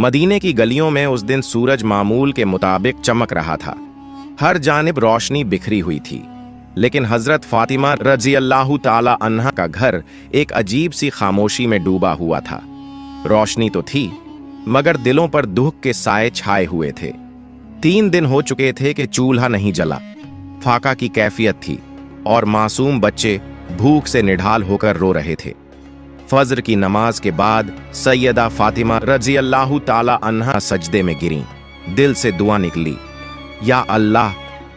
मदीने की गलियों में उस दिन सूरज मामूल के मुताबिक चमक रहा था। हर जानिब रोशनी बिखरी हुई थी, लेकिन हजरत फातिमा रजी अल्लाह ताला अन्हा का घर एक अजीब सी खामोशी में डूबा हुआ था। रोशनी तो थी, मगर दिलों पर दुख के साए छाए हुए थे। 3 दिन हो चुके थे कि चूल्हा नहीं जला, फाका की कैफियत थी और मासूम बच्चे भूख से निढाल होकर रो रहे थे। फज्र की नमाज के बाद सैयदा फातिमा रजी अल्लाह ताला अन्हा सजदे में गिरीं। दिल से दुआ निकली, या अल्लाह,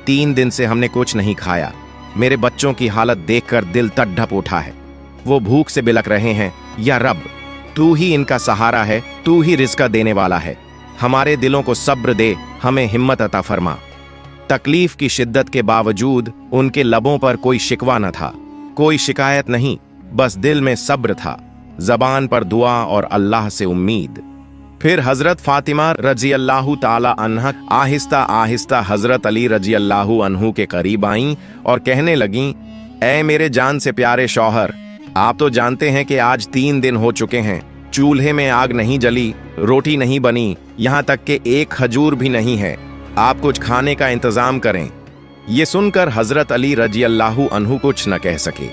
3 दिन से हमने कुछ नहीं खाया। मेरे बच्चों की हालत देखकर दिल तड़प उठा है। वो भूख से बिलक रहे हैं। या रब, तू ही इनका सहारा है, तू ही रिज़्क़ देने वाला है। हमारे दिलों को सब्र दे, हमें हिम्मत अता फरमा। तकलीफ की शिद्दत के बावजूद उनके लबों पर कोई शिकवा न था, कोई शिकायत नहीं, बस दिल में सब्र था, जबान पर दुआ और अल्लाह से उम्मीद। फिर हजरत फातिमा रजी अल्लाह ताला अन्हा आहिस्ता आहिस्ता हजरत अली रजी अल्लाह अन्हु के करीब आईं और कहने लगीं, ऐ मेरे जान से प्यारे शौहर, आप तो जानते हैं कि आज 3 दिन हो चुके हैं, चूल्हे में आग नहीं जली, रोटी नहीं बनी, यहाँ तक कि एक खजूर भी नहीं है। आप कुछ खाने का इंतजाम करें। ये सुनकर हजरत अली रजी अल्लाह अन्हु कुछ न कह सके,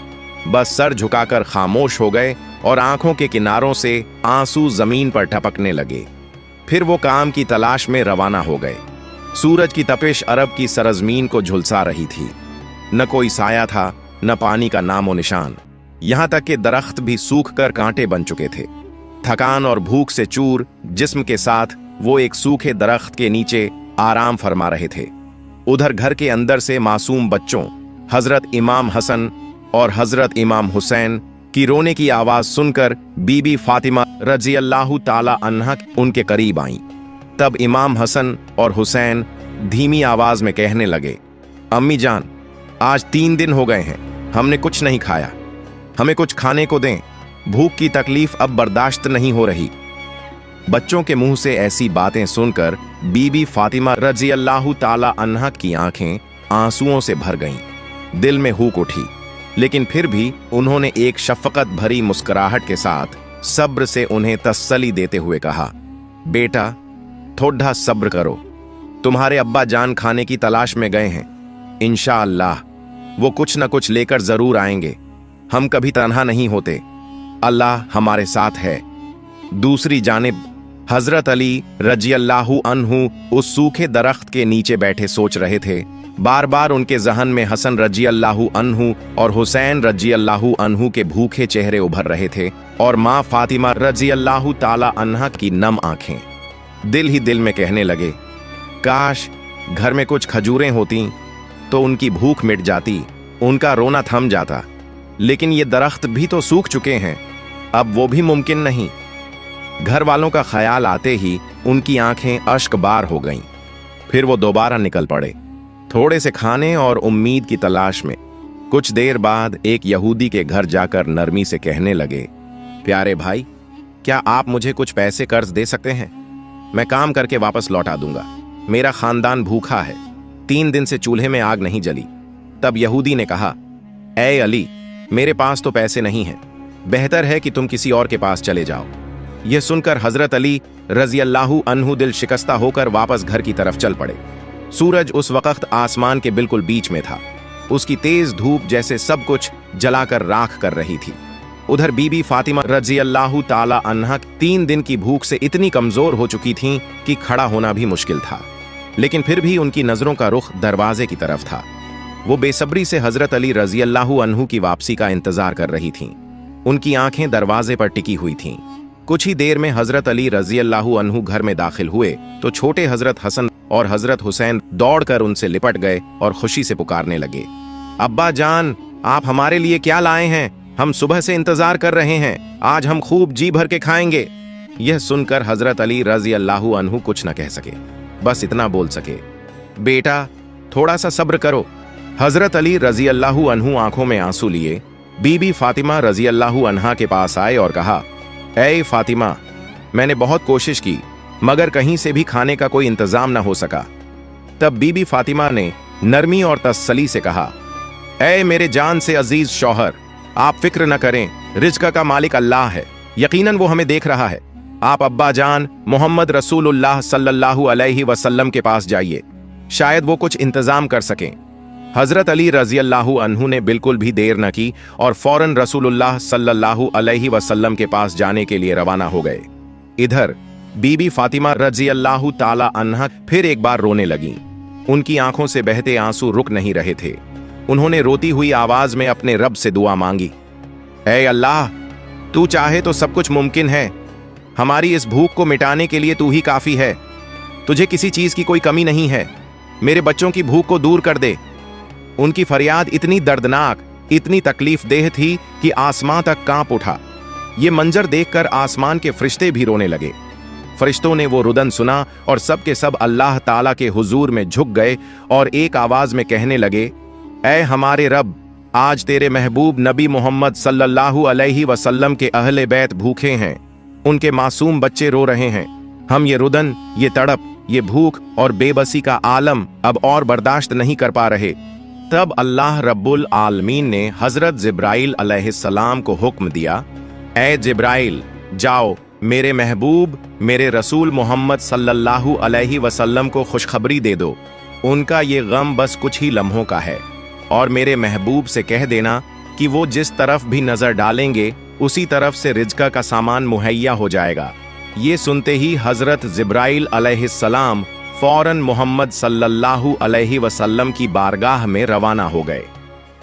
बस सर झुकाकर खामोश हो गए और आंखों के किनारों से आंसू जमीन पर टपकने लगे। फिर वो काम की तलाश में रवाना हो गए। सूरज की तपिश अरब की सरजमीन को झुलसा रही थी। न कोई साया था, न पानी का नामो निशान। यहाँ तक कि दरख्त भी सूख कर कांटे बन चुके थे। थकान और भूख से चूर जिस्म के साथ वो एक सूखे दरख्त के नीचे आराम फरमा रहे थे। उधर घर के अंदर से मासूम बच्चों हजरत इमाम हसन और हजरत इमाम हुसैन की रोने की आवाज सुनकर बीबी फातिमा रजी अल्लाह ताला अन्हा उनके करीब आईं। तब इमाम हसन और हुसैन धीमी आवाज में कहने लगे, अम्मी जान, आज 3 दिन हो गए हैं, हमने कुछ नहीं खाया, हमें कुछ खाने को दें, भूख की तकलीफ अब बर्दाश्त नहीं हो रही। बच्चों के मुंह से ऐसी बातें सुनकर बीबी फातिमा रजी अल्लाह ताला अन्हा की आंखें आंसुओं से भर गईं। दिल में हूक उठी, लेकिन फिर भी उन्होंने एक शफकत भरी मुस्कुराहट के साथ सब्र से उन्हें तसल्ली देते हुए कहा, बेटा, थोड़ा सब्र करो, तुम्हारे अब्बा जान खाने की तलाश में गए हैं, इंशाअल्लाह वो कुछ न कुछ लेकर जरूर आएंगे। हम कभी तन्हा नहीं होते, अल्लाह हमारे साथ है। दूसरी जानिब हजरत अली रजी अल्लाह अन्हु उस सूखे दरख्त के नीचे बैठे सोच रहे थे। बार बार उनके जहन में हसन रजी अल्लाह अन्हु और हुसैन रजी अल्लाह अन्हु के भूखे चेहरे उभर रहे थे और माँ फातिमा रजी अल्लाह ताला अन्हा की नम आंखें। दिल ही दिल में कहने लगे, काश घर में कुछ खजूरें होती तो उनकी भूख मिट जाती, उनका रोना थम जाता। लेकिन ये दरख्त भी तो सूख चुके हैं, अब वो भी मुमकिन नहीं। घर वालों का ख्याल आते ही उनकी आंखें अश्कबार हो गईं। फिर वो दोबारा निकल पड़े, थोड़े से खाने और उम्मीद की तलाश में। कुछ देर बाद एक यहूदी के घर जाकर नरमी से कहने लगे, प्यारे भाई, क्या आप मुझे कुछ पैसे कर्ज दे सकते हैं? मैं काम करके वापस लौटा दूंगा। मेरा खानदान भूखा है, 3 दिन से चूल्हे में आग नहीं जली। तब यहूदी ने कहा, ऐ अली, मेरे पास तो पैसे नहीं हैं, बेहतर है कि तुम किसी और के पास चले जाओ। यह सुनकर हजरत अली रजी अल्लाह अन्हु दिल शिकस्ता होकर वापस घर की तरफ चल पड़े। सूरज उस वक्त आसमान के बिल्कुल बीच में था। उसकी तेज धूप जैसे सब कुछ जलाकर राख कर रही थी। उधर बीबी फातिमा रजी अल्लाह ताला अन्हा 3 दिन की भूख से इतनी कमजोर हो चुकी थीं कि खड़ा होना भी मुश्किल था, लेकिन फिर भी उनकी नजरों का रुख दरवाजे की तरफ था। वो बेसब्री से हजरत अली रजी अल्लाह अन्हु की वापसी का इंतजार कर रही थीं। उनकी आंखें दरवाजे पर टिकी हुई थीं। कुछ ही देर में हजरत अली रजी अल्लाह अन्हु घर में दाखिल हुए तो छोटे हजरत हसन और हजरत हुसैन दौड़कर उनसे लिपट गए और खुशी से पुकारने लगे, अब्बा जान, आप हमारे लिए क्या लाए हैं? हम सुबह से इंतजार कर रहे हैं, आज हम खूब जी भर के खाएंगे। यह सुनकर हजरत अली रजी अल्लाह अन्हु कुछ न कह सके, बस इतना बोल सके, बेटा, थोड़ा सा सब्र करो। हजरत अली रजी अल्लाह अन्हु आंखों में आंसू लिए बीबी फातिमा रजी अल्लाह अन्हा के पास आए और कहा, ऐ फातिमा, मैंने बहुत कोशिश की मगर कहीं से भी खाने का कोई इंतजाम न हो सका। तब बीबी फातिमा ने नरमी और तसल्ली से कहा, ऐ मेरे जान से अजीज शौहर, आप फिक्र न करें, रिज़्क़ का मालिक अल्लाह है, यकीनन वो हमें देख रहा है। आप अब्बा जान मोहम्मद रसूलुल्लाह सल्लल्लाहु अलैहि वसल्लम के पास जाइए, शायद वो कुछ इंतजाम कर सकें। हजरत अली रजी अल्लाहु अन्हु ने बिल्कुल भी देर न की और फौरन रसूलुल्लाह सल्लल्लाहु अलैहि वसल्लम के पास जाने के लिए रवाना हो गए। इधर बीबी फातिमा रजी अल्लाहु ताला अन्हा फिर एक बार रोने लगी। उनकी आंखों से बहते आंसू रुक नहीं रहे थे। उन्होंने रोती हुई आवाज में अपने रब से दुआ मांगी, ऐ अल्लाह, तू चाहे तो सब कुछ मुमकिन है। हमारी इस भूख को मिटाने के लिए तू ही काफी है। तुझे किसी चीज की कोई कमी नहीं है। मेरे बच्चों की भूख को दूर कर दे। उनकी फरियाद इतनी दर्दनाक, इतनी तकलीफ देह थी कि आसमां तक कांप उठा। ये मंजर देखकर आसमान के फरिश्ते भी रोने लगे। फरिश्तों ने वो रुदन सुना और सब के सब अल्लाह ताला के हुजूर में झुक गए और एक आवाज में कहने लगे, ऐ हमारे रब, आज तेरे महबूब नबी मोहम्मद सल्लल्लाहु अलैहि वसल्लम के अहले बैत भूखे हैं। उनके मासूम बच्चे रो रहे हैं। हम ये रुदन, ये तड़प, ये भूख और बेबसी का आलम अब और बर्दाश्त नहीं कर पा रहे। तब अल्लाह रब्बुल आलमीन ने हजरत जिब्राइल अलैहिस्सलाम को हुक्म दिया, ऐ जिब्राइल, जाओ मेरे महबूब, मेरे रसूल मोहम्मद सल्लल्लाहु अलैहि वसल्लम को खुशखबरी दे दो। उनका ये गम बस कुछ ही लम्हों का है और मेरे महबूब से कह देना कि वो जिस तरफ भी नजर डालेंगे उसी तरफ से रिज़्क़ का सामान मुहैया हो जाएगा। ये सुनते ही हजरत जिब्राइल अलैहिस्सलाम फौरन मोहम्मद सल्लल्लाहु अलैहि वसल्लम की बारगाह में रवाना हो गए।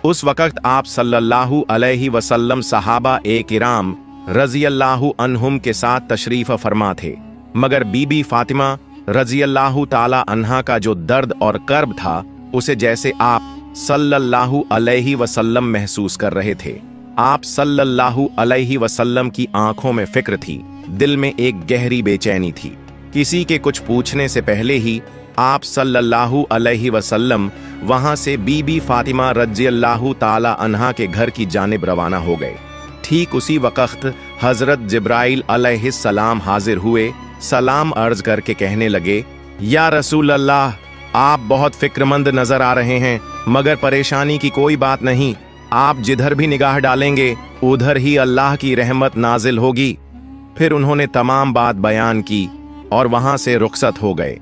उस वक्त आप सल्लल्लाहु अलैहि वसल्लम सहाबा ए किराम रजी अल्लाहु अन्हुम के साथ तशरीफ फरमा थे, मगर बीबी फातिमा रजी अल्लाहु ताला अन्हा का जो दर्द और कर्ब था उसे जैसे आप सल्लल्लाहु अलैहि वसल्लम महसूस कर रहे थे। आप सल्लल्लाहु अलैहि वसल्लम की आंखों में फिक्र थी, दिल में एक गहरी बेचैनी थी। किसी के कुछ पूछने से पहले ही आप सल्लल्लाहु अलैहि वसल्लम वहां से बीबी फातिमा रज़ियल्लाहु ताला अन्हा के घर की जानिब रवाना हो गए। ठीक उसी वक्त हजरत जिब्राइल अलैहिस्सलाम हाजिर हुए, सलाम अर्ज करके कहने लगे, या रसूल अल्लाह, आप बहुत फिक्रमंद नजर आ रहे हैं, मगर परेशानी की कोई बात नहीं। आप जिधर भी निगाह डालेंगे उधर ही अल्लाह की रहमत नाजिल होगी। फिर उन्होंने तमाम बात बयान की और वहां से रुखसत हो गए।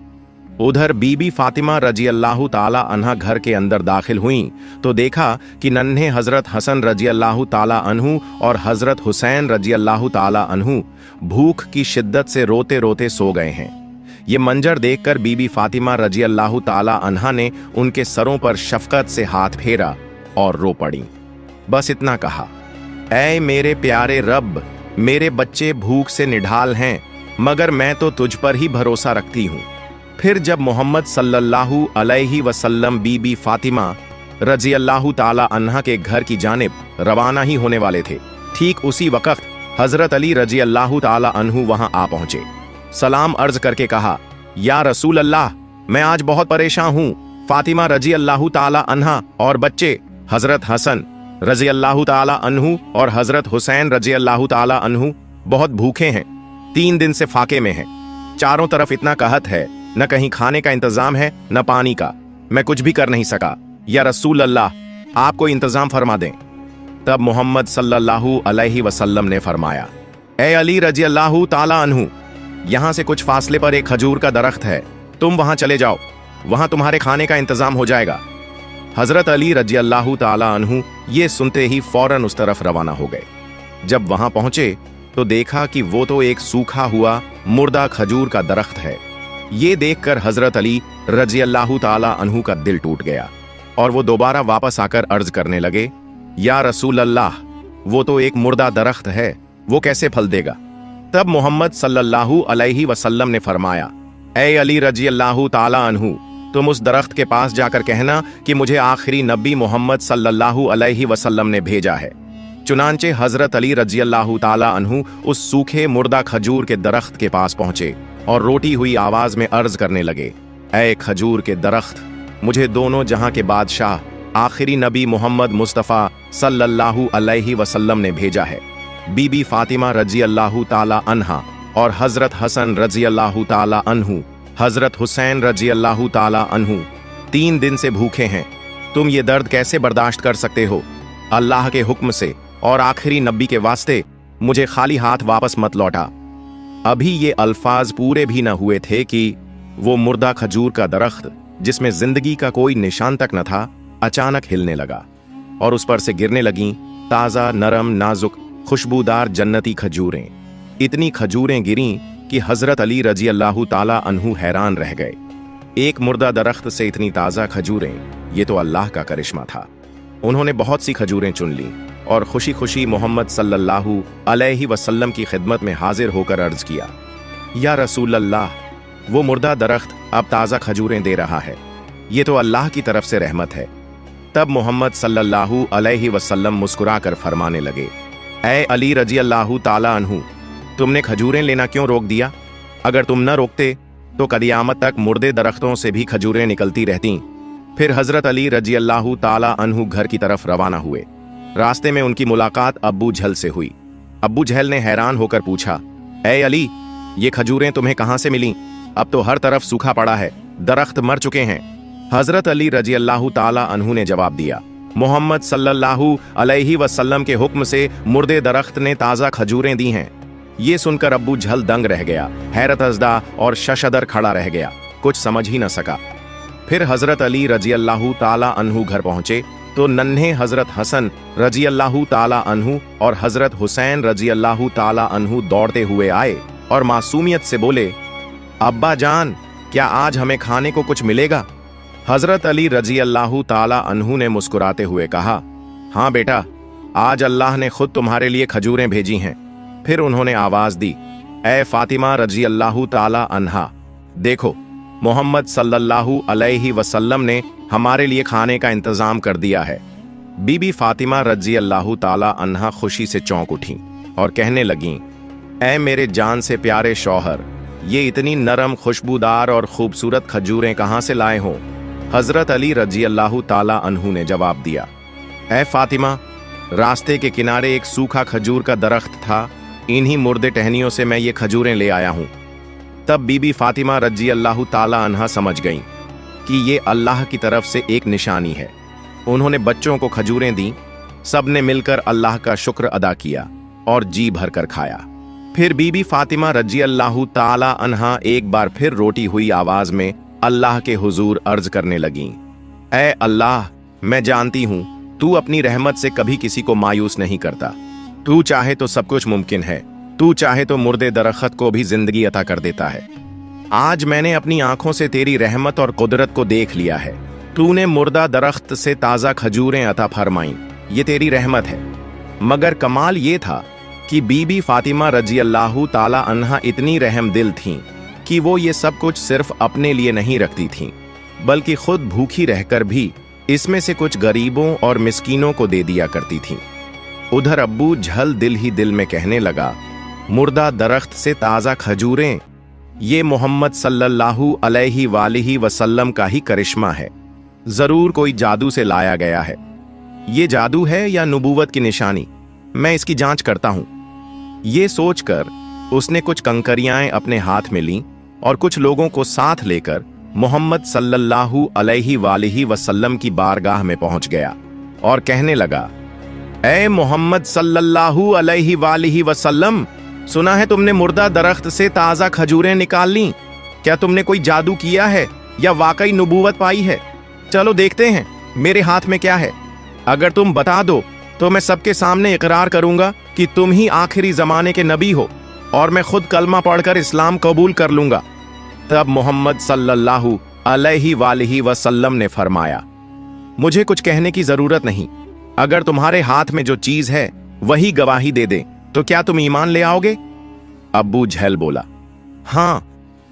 उधर बीबी फातिमा रजी अल्लाहु ताला अन्हा घर के अंदर दाखिल हुईं तो देखा कि नन्हे हजरत हसन रजी अल्लाहु ताला अन्हु और हजरत हुसैन रजी अल्लाहु ताला अन्हु भूख की शिद्दत से रोते रोते सो गए हैं। ये मंजर देखकर बीबी फातिमा रजी अल्लाहु ताला अन्हा ने उनके सरों पर शफकत से हाथ फेरा और रो पड़ी। बस इतना कहा, ऐ मेरे प्यारे रब, मेरे बच्चे भूख से निढाल हैं, मगर मैं तो तुझ पर ही भरोसा रखती हूँ। फिर जब मोहम्मद सल्लल्लाहु अलैहि वसल्लम बीबी फातिमा रजी अल्लाहु ताला अन्हा के घर की जानिब रवाना ही होने वाले थे, ठीक उसी वक्त हजरत अली रजी अल्लाहु ताला अन्हु वहां आ पहुंचे। सलाम अर्ज करके कहा, या रसूल अल्लाह, मैं आज बहुत परेशान हूँ। फातिमा रजी अल्लाहु ताला अन्हा और बच्चे हजरत हसन रजी अल्लाहु ताला अन्हु और हजरत हुसैन रजी अल्लाहु ताला अन्हु बहुत भूखे हैं, 3 दिन से फाके में हैं। चारों तरफ इतना कहत है, न कहीं खाने का इंतजाम है न पानी का। मैं कुछ भी कर नहीं सका। या रसूल अल्लाह, आप कोई इंतजाम फरमा दें। तब मोहम्मद सल्लल्लाहु अलैहि वसल्लम ने फरमाया, ए अली रजी अल्लाहु ताला अन्हु, यहां से कुछ फासले पर एक खजूर का दरख्त है, तुम वहां चले जाओ, वहां तुम्हारे खाने का इंतजाम हो जाएगा। हजरत अली रजी अल्लाहु ताला अन्हु ये सुनते ही फौरन उस तरफ रवाना हो गए। जब वहां पहुंचे तो देखा कि वो तो एक सूखा हुआ मुर्दा खजूर का दरख्त है। ये देखकर हजरत अली रजी अल्लाहु ताला अन्हु का दिल टूट गया और वो दोबारा वापस आकर अर्ज करने लगे, या रसूल अल्लाह, वो तो एक मुर्दा दरख्त है, वो कैसे फल देगा। तब मोहम्मद सल्लल्लाहु अलैहि वसल्लम ने फरमाया, ए अली रजी अल्लाहु ताला अन्हु, तुम उस दरख्त के पास जाकर कहना कि मुझे आखिरी नबी मोहम्मद सल्लल्लाहु अलैहि वसल्लम ने भेजा है। चुनांचे हजरत अली रजी अल्लाहु ताला अन्हु उस सूखे मुर्दा खजूर के दरख्त के पास पहुंचे और रोटी हुई आवाज में अर्ज करने लगे, ऐ खजूर के दरख्त, मुझे दोनों जहां के बादशाह आखिरी नबी मोहम्मद मुस्तफ़ा सल्लल्लाहु अलैहि वसल्लम ने भेजा है। बीबी फातिमा रजी अल्लाहु ताला अन्हा और हजरत हसन रजी अल्लाहु ताला अन्हु, हजरत हुसैन रजी अल्लाहु ताला अन्हु 3 दिन से भूखे हैं। तुम ये दर्द कैसे बर्दाश्त कर सकते हो। अल्लाह के हुक्म से और आखिरी नबी के वास्ते मुझे खाली हाथ वापस मत लौटा। अभी ये अल्फाज पूरे भी न हुए थे कि वो मुर्दा खजूर का दरख्त, जिसमें जिंदगी का कोई निशान तक न था, अचानक हिलने लगा और उस पर से गिरने लगीं ताजा, नरम, नाजुक, खुशबूदार जन्नती खजूरें। इतनी खजूरें गिरीं कि हजरत अली रजी अल्लाह ताला अन्हु हैरान रह गए। एक मुर्दा दरख्त से इतनी ताजा खजूरें, ये तो अल्लाह का करिश्मा था। उन्होंने बहुत सी खजूरें चुन लीं और खुशी खुशी मोहम्मद सल्लल्लाहु अलैहि वसल्लम की खिदमत में हाजिर होकर अर्ज किया, या रसूल अल्लाह, वो मुर्दा दरख्त अब ताजा खजूरें दे रहा है, ये तो अल्लाह की तरफ से रहमत है। तब मोहम्मद सल्लल्लाहु अलैहि वसल्लम मुस्कुराकर फरमाने लगे, ऐ अली रजी अल्लाह ताला अन्हु, तुमने खजूरें लेना क्यों रोक दिया? अगर तुम न रोकते तो कदियामत तक मुर्दे दरख्तों से भी खजूरें निकलती रहतीं। फिर हजरत अली रजी अल्लाह ताला अन्हु घर की तरफ रवाना हुए। रास्ते में उनकी मुलाकात अब्बू जहल से हुई। अब्बू जहल ने हैरान होकर पूछा, ऐ अली, ये खजूरें तुम्हें कहां से मिलीं? अब तो हर तरफ सूखा पड़ा है, दरख्त मर चुके हैं। हजरत अली रजी अल्लाह ताला अन्हु ने जवाब दिया, मोहम्मद सल्लल्लाहु अलैहि वसल्लम के हुक्म से मुर्दे दरख्त ने ताजा खजूरें दी हैं। ये सुनकर अब्बू जहल दंग रह गया, हैरत अज़दा और शशदर खड़ा रह गया, कुछ समझ ही न सका। फिर हजरत अली रजी अल्लाह ताला अन्हु घर पहुंचे तो नन्हे हजरत हसन रजी अल्लाह ताला अन्हु और हजरत हुसैन रजी अल्लाह ताला अन्हु दौड़ते हुए आए और मासूमियत से बोले, अब्बा जान, क्या आज हमें खाने को कुछ मिलेगा? हजरत अली रजी अल्लाह ताला अन्हु ने मुस्कुराते हुए कहा, हाँ बेटा, आज अल्लाह ने खुद तुम्हारे लिए खजूरें भेजी हैं। फिर उन्होंने आवाज दी, ऐ फातिमा रजी अल्लाह ताला अन्हा, देखो मोहम्मद सल्लल्लाहु अलैहि वसल्लम ने हमारे लिए खाने का इंतजाम कर दिया है। बीबी फातिमा रजी अल्लाह ताला अन्हा खुशी से चौंक उठी और कहने लगीं, ऐ मेरे जान से प्यारे शौहर, ये इतनी नरम, खुशबूदार और खूबसूरत खजूरें कहाँ से लाए हो? हजरत अली रजी अल्लाह ताला अन्हु ने जवाब दिया, ऐ फातिमा, रास्ते के किनारे एक सूखा खजूर का दरख्त था, इन्हीं मुर्दे टहनियों से मैं ये खजूरें ले आया हूं। तब बीबी फातिमा रजी अल्लाह ताला अन्हा समझ गईं कि ये अल्लाह की तरफ से एक निशानी है। उन्होंने बच्चों को खजूरें दी, सबने मिलकर अल्लाह का शुक्र अदा किया और जी भर कर खाया। फिर बीबी फातिमा रजी अल्लाह ताला अन्हा एक बार फिर रोटी हुई आवाज में अल्लाह के हुजूर अर्ज करने लगीं, ऐ अल्लाह, मैं जानती हूं तू अपनी रहमत से कभी किसी को मायूस नहीं करता। तू चाहे तो सब कुछ मुमकिन है, तू चाहे तो मुर्दे दरख्त को भी जिंदगी अता कर देता है। आज मैंने अपनी आंखों से तेरी रहमत और कुदरत को देख लिया है। तूने मुर्दा दरख्त से ताजा खजूरें अता फरमाई, ये तेरी रहमत है। मगर कमाल ये था कि बीबी फातिमा रजी अल्लाह ताला अन्हा इतनी रहम दिल थीं कि वो ये सब कुछ सिर्फ अपने लिए नहीं रखती थीं, बल्कि खुद भूखी रहकर भी इसमें से कुछ गरीबों और मिस्कीनों को दे दिया करती थीं। उधर अब्बू जहल दिल ही दिल में कहने लगा, मुर्दा दरख्त से ताजा खजूरें, ये मोहम्मद सल्लल्लाहु अलैहि वालिहि वसल्लम का ही करिश्मा है। जरूर कोई जादू से लाया गया है। ये जादू है या नबूवत की निशानी, मैं इसकी जांच करता हूं। ये सोचकर उसने कुछ कंकरियां अपने हाथ में लीं और कुछ लोगों को साथ लेकर मोहम्मद सल्लल्लाहु अलैहि वालिहि वसल्लम की बारगाह में पहुंच गया और कहने लगा, ऐ मोहम्मद सल्लल्लाहु अलैहि वालिहि वसल्लम, सुना है तुमने मुर्दा दरख्त से ताजा खजूरें निकाल लीं। क्या तुमने कोई जादू किया है या वाकई नबूवत पाई है? चलो देखते हैं मेरे हाथ में क्या है। अगर तुम बता दो तो मैं सबके सामने इकरार करूंगा कि तुम ही आखिरी जमाने के नबी हो और मैं खुद कलमा पढ़कर इस्लाम कबूल कर लूंगा। तब मोहम्मद सल्लल्लाहु अलैहि वालिहि वसल्लम ने फरमाया, मुझे कुछ कहने की जरूरत नहीं। अगर तुम्हारे हाथ में जो चीज है वही गवाही दे दे तो क्या तुम ईमान ले आओगे? अब्बू जहल बोला, हां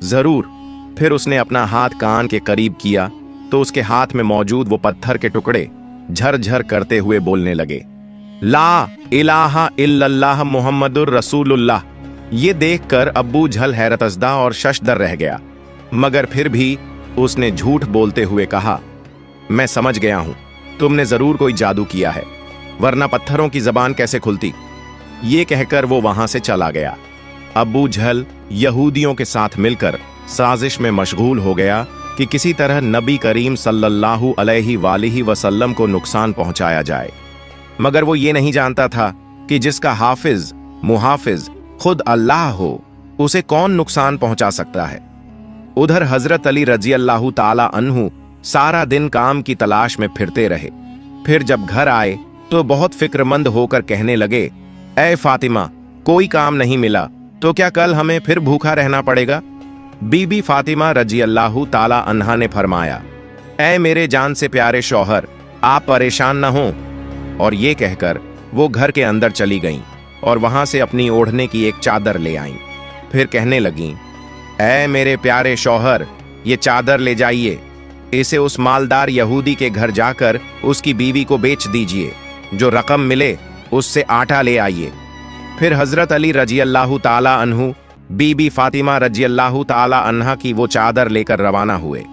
जरूर। फिर उसने अपना हाथ कान के करीब किया तो उसके हाथ में मौजूद वो पत्थर के टुकड़े झरझर करते हुए बोलने लगे, ला इलाहा इल्लल्लाह मुहम्मदुर रसूलुल्लाह। ये देखकर अब्बू जहल हैरतज़दा और शशदर रह गया, मगर फिर भी उसने झूठ बोलते हुए कहा, मैं समझ गया हूं, तुमने जरूर कोई जादू किया है, वरना पत्थरों की जबान कैसे खुलती। ये कहकर वो वहां से चला गया। अब्बू जहल यहूदियों के साथ मिलकर साजिश में मशगूल हो गया कि किसी तरह नबी करीम सल्लल्लाहु अलैहि वालिहि वसल्लम को नुकसान पहुंचाया जाए। मगर वो ये नहीं जानता था कि जिसका हाफिज मुहाफिज खुद अल्लाह हो, उसे कौन नुकसान पहुंचा सकता है। उधर हजरत अली रजी अल्लाह ताला अन्हु सारा दिन काम की तलाश में फिरते रहे। फिर जब घर आए तो बहुत फिक्रमंद होकर कहने लगे, ऐ फातिमा, कोई काम नहीं मिला तो क्या कल हमें फिर भूखा रहना पड़ेगा? बीबी फातिमा रजी अल्लाह ताला अन्हा ने फरमाया, ऐ मेरे जान से प्यारे शौहर, आप परेशान न हों। और ये कहकर वो घर के अंदर चली गईं और वहां से अपनी ओढ़ने की एक चादर ले आईं। फिर कहने लगीं, ऐ मेरे प्यारे शौहर, ये चादर ले जाइए, इसे उस मालदार यहूदी के घर जाकर उसकी बीवी को बेच दीजिए, जो रकम मिले उससे आटा ले आइए। फिर हजरत अली रजी अल्लाह ताला अन्हु बीबी फातिमा रजी अल्लाह ताला अन्हा की वो चादर लेकर रवाना हुए।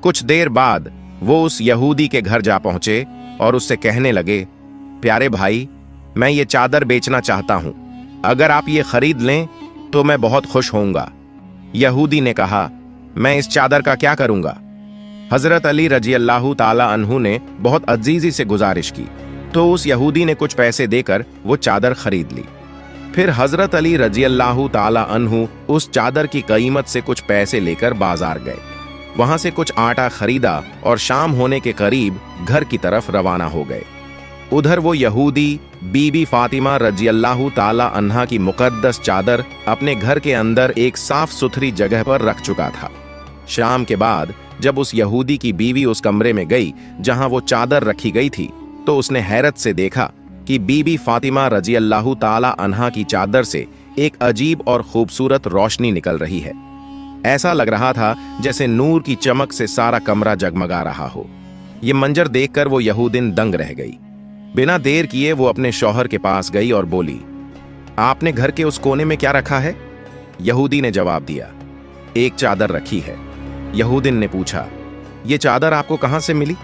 कुछ देर बाद वो उस यहूदी के घर जा पहुंचे और उससे कहने लगे, प्यारे भाई, मैं ये चादर बेचना चाहता हूं, अगर आप ये खरीद लें तो मैं बहुत खुश होऊंगा। यहूदी ने कहा, मैं इस चादर का क्या करूंगा? हजरत अली रजी अल्लाह ताला अन्हु ने बहुत अजीजी से गुजारिश की तो उस यहूदी ने कुछ पैसे देकर वो चादर खरीद ली। फिर हजरत अली रजी अल्लाह ताला अन्हु उस चादर की कीमत से कुछ पैसे लेकर बाजार गए, वहां से कुछ आटा खरीदा और शाम होने के करीब घर की तरफ रवाना हो गए। उधर वो यहूदी बीबी फातिमा रजी अल्लाह ताला अन्हा की मुकद्दस चादर अपने घर के अंदर एक साफ सुथरी जगह पर रख चुका था। शाम के बाद जब उस यहूदी की बीवी उस कमरे में गई जहां वो चादर रखी गई थी तो उसने हैरत से देखा कि बीबी फातिमा रजी अल्लाह ताला अन्हा की चादर से एक अजीब और खूबसूरत रोशनी निकल रही है। ऐसा लग रहा था जैसे नूर की चमक से सारा कमरा जगमगा रहा हो। ये मंजर देखकर वो यहूदिन दंग रह गई। बिना देर किए वो अपने शौहर के पास गई और बोली, आपने घर के उस कोने में क्या रखा है? यहूदी ने जवाब दिया, एक चादर रखी है। यहूदिन ने पूछा, ये चादर आपको कहां से मिली,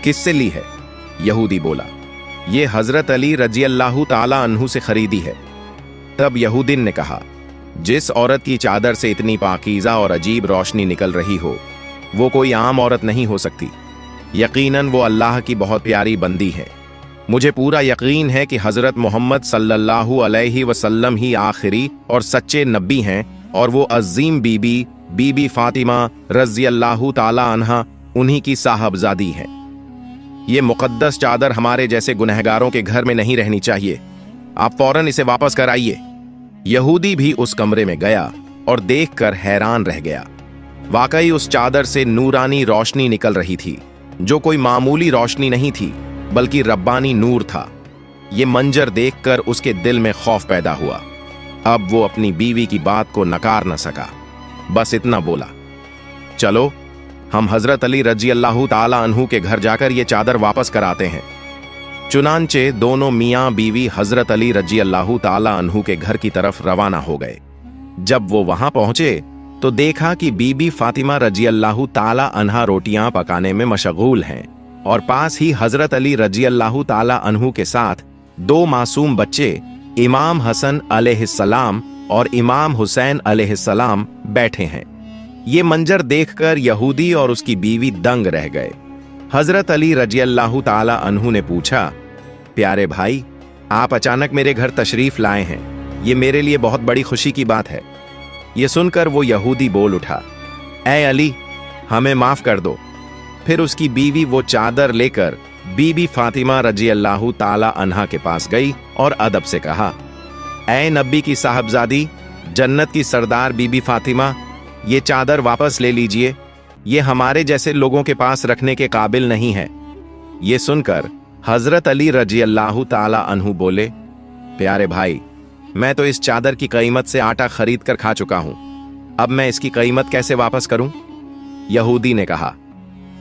किससे ली है? यहूदी बोला, ये हजरत अली रजी अल्लाह ताला अन्हु से खरीदी है। तब यहूदिन ने कहा, जिस औरत की चादर से इतनी पाकीज़ा और अजीब रोशनी निकल रही हो वो कोई आम औरत नहीं हो सकती। यकीनन वो अल्लाह की बहुत प्यारी बंदी है। मुझे पूरा यकीन है कि हजरत मोहम्मद सल्लल्लाहु अलैहि वसल्लम ही आखिरी और सच्चे नबी हैं और वो अजीम बीबी बीबी फातिमा रजी अल्लाह ताला अन्हा उन्हीं की साहबजादी है। ये मुकद्दस चादर हमारे जैसे गुनहगारों के घर में नहीं रहनी चाहिए, आप फौरन इसे वापस कराइए। यहूदी भी उस कमरे में गया और देखकर हैरान रह गया। वाकई उस चादर से नूरानी रोशनी निकल रही थी, जो कोई मामूली रोशनी नहीं थी बल्कि रब्बानी नूर था। ये मंजर देखकर उसके दिल में खौफ पैदा हुआ। अब वो अपनी बीवी की बात को नकार न सका, बस इतना बोला, चलो हम हजरत अली रजी अल्लाह ताला अन्हु के घर जाकर ये चादर वापस कराते हैं। चुनांचे दोनों मियां बीवी हजरत अली रजी अल्लाह ताला अन्हु के घर की तरफ रवाना हो गए। जब वो वहां पहुंचे तो देखा कि बीबी फातिमा रजी अल्लाह ताला अन्हा रोटियां पकाने में मशगूल हैं और पास ही हजरत अली रजी अल्लाह ताला अन्हु के साथ दो मासूम बच्चे इमाम हसन अलैहिस्सलाम और इमाम हुसैन अलैहिस्सलाम बैठे हैं। ये मंजर देखकर यहूदी और उसकी बीवी दंग रह गए। हजरत अली रजी अल्लाह ताला अन्हु ने पूछा, प्यारे भाई, आप अचानक मेरे घर तशरीफ लाए हैं, ये मेरे लिए बहुत बड़ी खुशी की बात है। ये सुनकर वो यहूदी बोल उठा, ऐ अली, हमें माफ कर दो। फिर उसकी बीवी वो चादर लेकर बीबी फातिमा रजी अल्लाह ताला अन्हा के पास गई और अदब से कहा, ऐ नबी की साहबजादी, जन्नत की सरदार बीबी फातिमा, ये चादर वापस ले लीजिए, ये हमारे जैसे लोगों के पास रखने के काबिल नहीं है। ये सुनकर हजरत अली रजी अल्लाह ताला अन्हु बोले, प्यारे भाई, मैं तो इस चादर की कीमत से आटा खरीद कर खा चुका हूं, अब मैं इसकी कीमत कैसे वापस करूं? यहूदी ने कहा,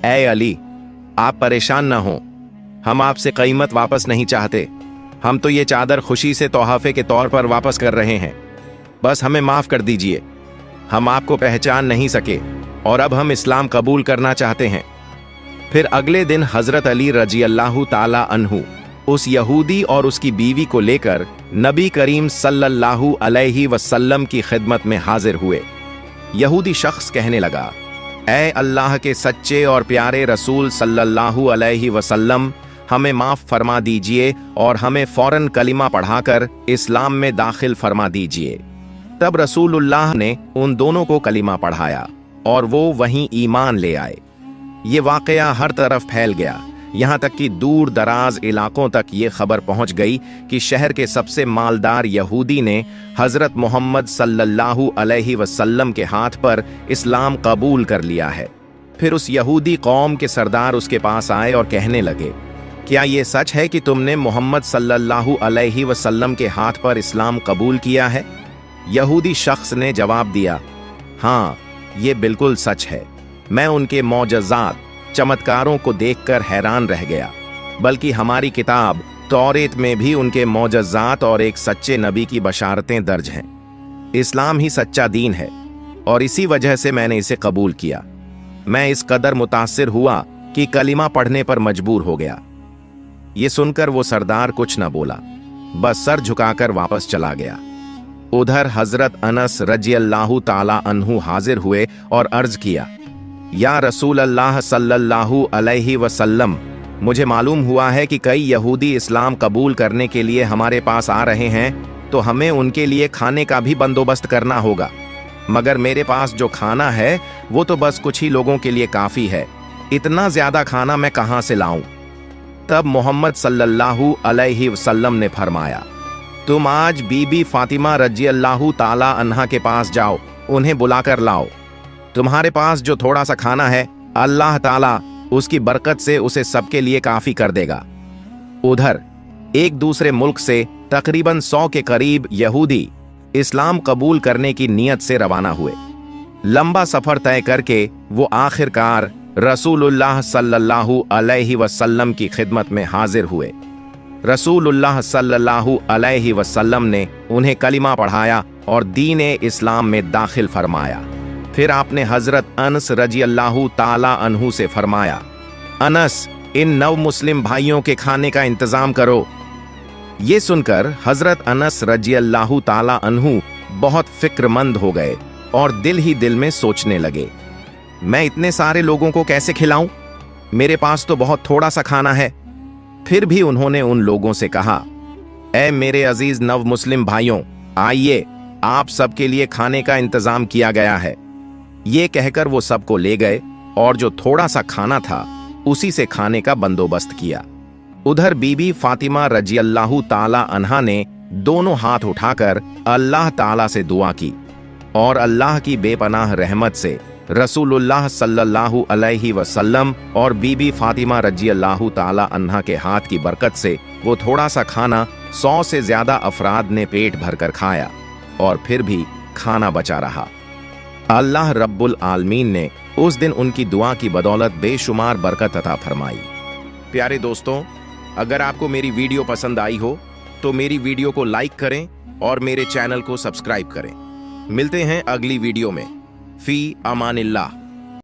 ऐ अली, आप परेशान ना हो, हम आपसे कीमत वापस नहीं चाहते, हम तो ये चादर खुशी से तोहफे के तौर पर वापस कर रहे हैं, बस हमें माफ कर दीजिए, हम आपको पहचान नहीं सके और अब हम इस्लाम कबूल करना चाहते हैं। फिर अगले दिन हजरत अली रजी अल्लाह ताला अन्हु उस यहूदी और उसकी बीवी को लेकर नबी करीम सल्लल्लाहु अलैहि वसल्लम की खिदमत में हाजिर हुए। यहूदी शख्स कहने लगा, ऐ अल्लाह के सच्चे और प्यारे रसूल सल्लल्लाहु अलैहि वसल्लम, हमें माफ फरमा दीजिए और हमें फौरन कलिमा पढ़ाकर इस्लाम में दाखिल फरमा दीजिए। तब रसूलुल्लाह ने उन दोनों को कलिमा पढ़ाया और वो वहीं ईमान ले आए। ये वाकया हर तरफ फैल गया, यहाँ तक कि दूर दराज इलाकों तक ये खबर पहुंच गई कि शहर के सबसे मालदार यहूदी ने हजरत मोहम्मद सल्लल्लाहु अलैहि वसल्लम के हाथ पर इस्लाम कबूल कर लिया है। फिर उस यहूदी कौम के सरदार उसके पास आए और कहने लगे, क्या ये सच है कि तुमने मोहम्मद सल्लल्लाहु अलैहि वसल्लम के हाथ पर इस्लाम कबूल किया है? यहूदी शख्स ने जवाब दिया, हाँ, ये बिल्कुल सच है। मैं उनके मौजज़ात, चमत्कारों को देखकर हैरान रह गया, बल्कि हमारी किताब तौरेत में भी उनके मौजज़ात और एक सच्चे नबी की बशारतें दर्ज हैं। इस्लाम ही सच्चा दीन है और इसी वजह से मैंने इसे कबूल किया। मैं इस कदर मुतासिर हुआ कि कलिमा पढ़ने पर मजबूर हो गया। ये सुनकर वो सरदार कुछ न बोला, बस सर झुकाकर वापस चला गया। उधर हजरत अनस रज़ियल्लाहु ताला अन्हु हाजिर हुए और अर्ज किया, या रसूल अल्लाह सल्लल्लाहु अलैहि वसल्लम, मुझे मालूम हुआ है कि कई यहूदी इस्लाम कबूल करने के लिए हमारे पास आ रहे हैं, तो हमें उनके लिए खाने का भी बंदोबस्त करना होगा। मगर मेरे पास जो खाना है वो तो बस कुछ ही लोगों के लिए काफी है। इतना ज्यादा खाना मैं कहां से लाऊं? तब मोहम्मद सल्लल्लाहु अलैहि वसल्लम ने फरमाया, तुम आज बीबी फातिमा रज़ियल्लाहु ताला अन्हा के पास जाओ, उन्हें बुलाकर लाओ। तुम्हारे पास जो थोड़ा सा खाना है, अल्लाह ताला उसकी बरकत से उसे सबके लिए काफी कर देगा। उधर एक दूसरे मुल्क से तकरीबन 100 के करीब यहूदी इस्लाम कबूल करने की नीयत से रवाना हुए। लंबा सफर तय करके वो आखिरकार रसूलुल्लाह सल्लल्लाहु अलैहि वसल्लम की खिदमत में हाजिर हुए। रसूलुल्लाह सल्लल्लाहु अलैहि वसल्लम ने उन्हें कलिमा पढ़ाया और दीन इस्लाम में दाखिल फरमाया। फिर आपने हजरत अनस रज़ियल्लाहु ताला अन्हु से फरमाया, अनस, इन नव मुस्लिम भाइयों के खाने का इंतजाम करो। ये सुनकर हजरत अनस रज़ियल्लाहु ताला अन्हु बहुत फिक्रमंद हो गए और दिल ही दिल में सोचने लगे, मैं इतने सारे लोगों को कैसे खिलाऊं? मेरे पास तो बहुत थोड़ा सा खाना है। फिर भी उन्होंने उन लोगों से कहा, ऐ मेरे अजीज नव मुस्लिम भाइयों, आइए, आप सबके लिए खाने का इंतजाम किया गया है। ये कहकर वो सबको ले गए और जो थोड़ा सा खाना था उसी से खाने का बंदोबस्त किया। उधर बीबी फातिमा रज़ियल्लाहु ताला अन्हा ने दोनों हाथ उठाकर अल्लाह ताला से दुआ की और अल्लाह की बेपनाह रहमत से रसूलुल्लाह सल्लल्लाहु अलैहि वसल्लम और बीबी फातिमा रज़ियल्लाहु ताला अन्हा के हाथ की बरकत से वो थोड़ा सा खाना 100 से ज्यादा अफराद ने पेट भरकर खाया और फिर भी खाना बचा रहा। अल्लाह रब्बुल आलमीन ने उस दिन उनकी दुआ की बदौलत बेशुमार बरकत अता फरमाई। प्यारे दोस्तों, अगर आपको मेरी वीडियो पसंद आई हो तो मेरी वीडियो को लाइक करें और मेरे चैनल को सब्सक्राइब करें। मिलते हैं अगली वीडियो में। फी अमानिल्लाह।